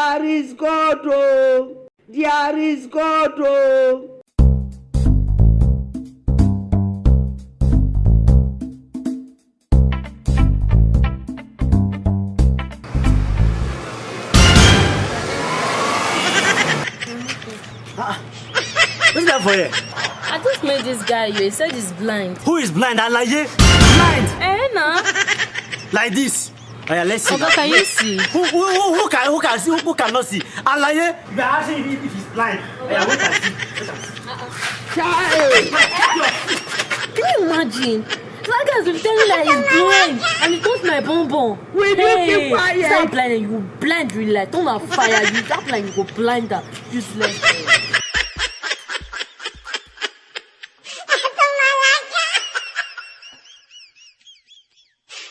There is God, oh. There is God, oh. What's that for you? I just met this guy. You said he's blind. Who is blind? Alaye? Blind? Nah. Like this. Oh, yeah, let's see. Oga, can you see? Who can see? Who cannot see? Alaye? You are asking if he's blind. Oh, yeah, who can see? Can you imagine? That guy's been telling me that he's blind and he touched my bonbon. We need to fire. Stop blind and you blind real life. Don't have fire. You stop blind, you go blind. Useless.